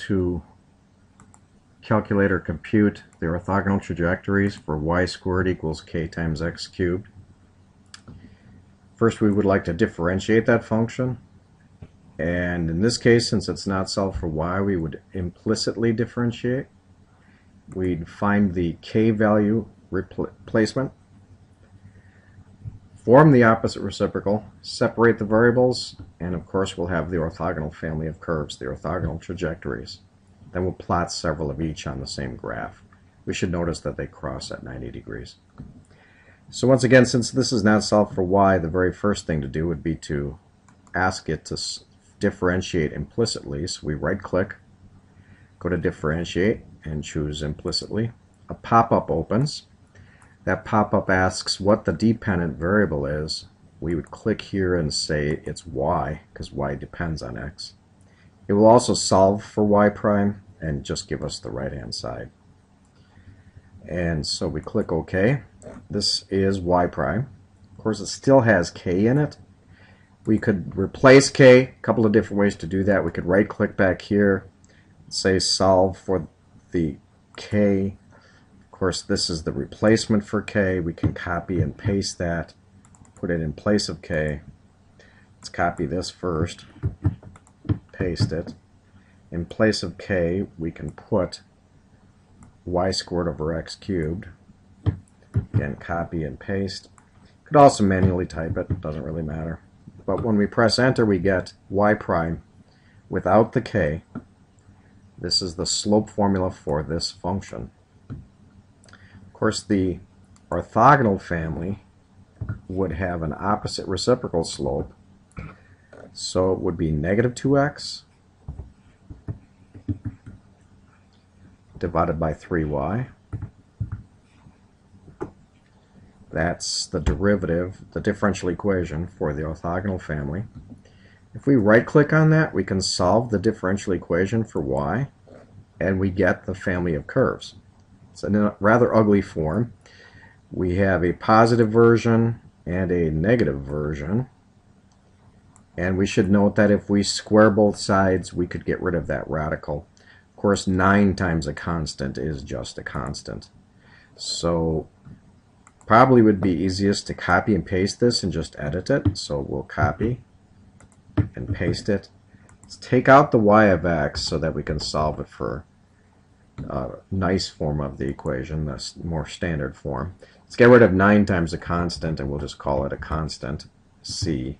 to calculate or compute the orthogonal trajectories for y squared equals k times x cubed. First, we would like to differentiate that function, and in this case, since it's not solved for y, we would implicitly differentiate. We'd find the k value replacement, form the opposite reciprocal, separate the variables, and of course we'll have the orthogonal family of curves, the orthogonal trajectories. Then we'll plot several of each on the same graph. We should notice that they cross at 90 degrees. So once again, since this is not solved for y, the very first thing to do would be to ask it to differentiate implicitly. So we right-click, go to differentiate, and choose implicitly. A pop-up opens. That pop-up asks what the dependent variable is. We would click here and say it's y, because y depends on x. It will also solve for y prime and just give us the right-hand side. And so we click OK. This is y prime. Of course, it still has k in it. We could replace k, a couple of different ways to do that. We could right-click back here, say solve for the k. Of course, this is the replacement for k. We can copy and paste that, put it in place of k. Let's copy this first, paste it. In place of k, we can put y squared over x cubed. Again, copy and paste. Could also manually type it, doesn't really matter. But when we press enter, we get y prime without the k. This is the slope formula for this function. Of course, the orthogonal family would have an opposite reciprocal slope, so it would be negative 2x divided by 3y. That's the derivative, the differential equation for the orthogonal family. If we right-click on that, we can solve the differential equation for y, and we get the family of curves. It's in a rather ugly form. We have a positive version and a negative version, and we should note that if we square both sides, we could get rid of that radical. Of course, 9 times a constant is just a constant. So probably would be easiest to copy and paste this and just edit it. So we'll copy and paste it. Let's take out the y of x so that we can solve it for a nice form of the equation, the more standard form. Let's get rid of 9 times a constant, and we'll just call it a constant, c.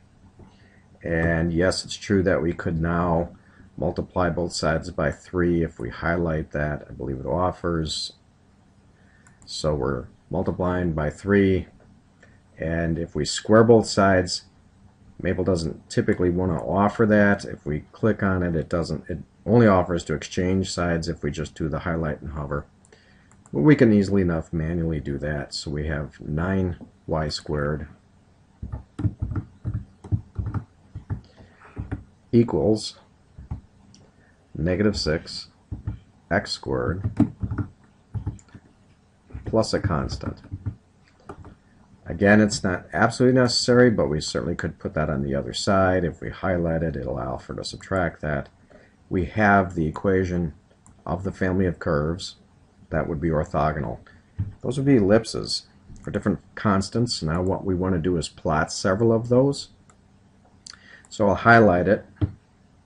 And yes, it's true that we could now multiply both sides by 3. If we highlight that, I believe it offers. So we're multiplying by 3, and if we square both sides, Maple doesn't typically want to offer that. If we click on it, it only offers to exchange sides if we just do the highlight and hover. But we can easily enough manually do that. So we have 9y squared equals negative 6 x squared plus a constant. Again, it's not absolutely necessary, but we certainly could put that on the other side. If we highlight it, it'll allow for to subtract that. We have the equation of the family of curves that would be orthogonal. Those would be ellipses for different constants. Now what we want to do is plot several of those. So I'll highlight it,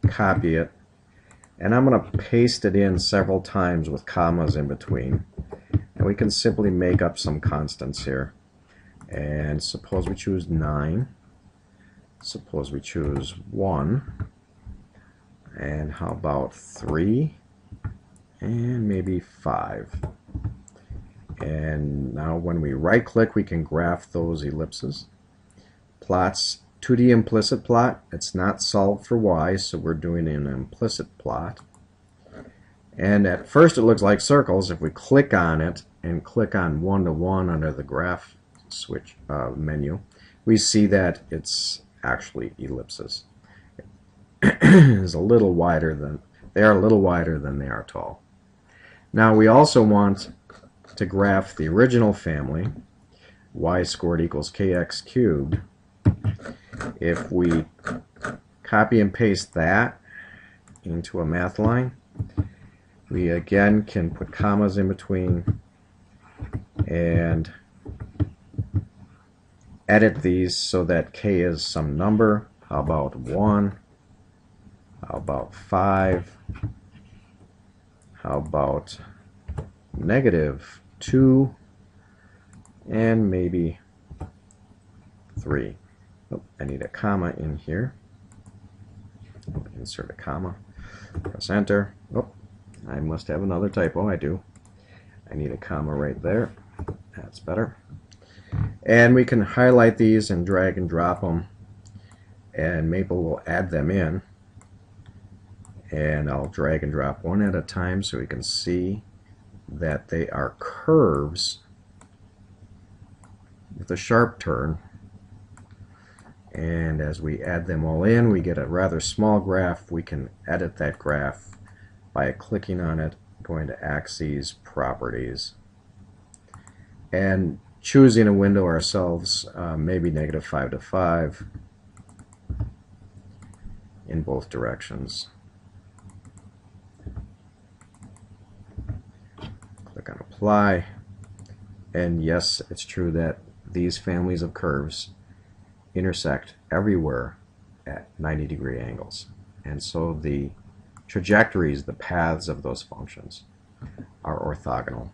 copy it, and I'm going to paste it in several times with commas in between. And we can simply make up some constants here. And suppose we choose 9. Suppose we choose 1. And how about 3? And maybe 5. And now when we right click, we can graph those ellipses. Plots 2D implicit plot. It's not solved for y, so we're doing an implicit plot. And at first it looks like circles. If we click on it and click on 1 to 1 under the graph switch menu, we see that it's actually ellipses. It's a little wider than they are they are tall. Now we also want to graph the original family, y squared equals kx cubed. If we copy and paste that into a math line, We again can put commas in between and edit these so that k is some number. How about 1? How about 5? How about -2? And maybe 3. Oh, I need a comma in here. Insert a comma. Press enter. Oh, I must have another typo. I do. I need a comma right there. That's better. And we can highlight these and drag and drop them, and Maple will add them in. And I'll drag and drop one at a time so we can see that they are curves with a sharp turn. And as we add them all in, we get a rather small graph. We can edit that graph by clicking on it, going to Axes, Properties, and choosing a window ourselves, maybe -5 to 5 in both directions. Click on Apply, and yes, it's true that these families of curves intersect everywhere at 90-degree angles, and so the trajectories, the paths of those functions, are orthogonal.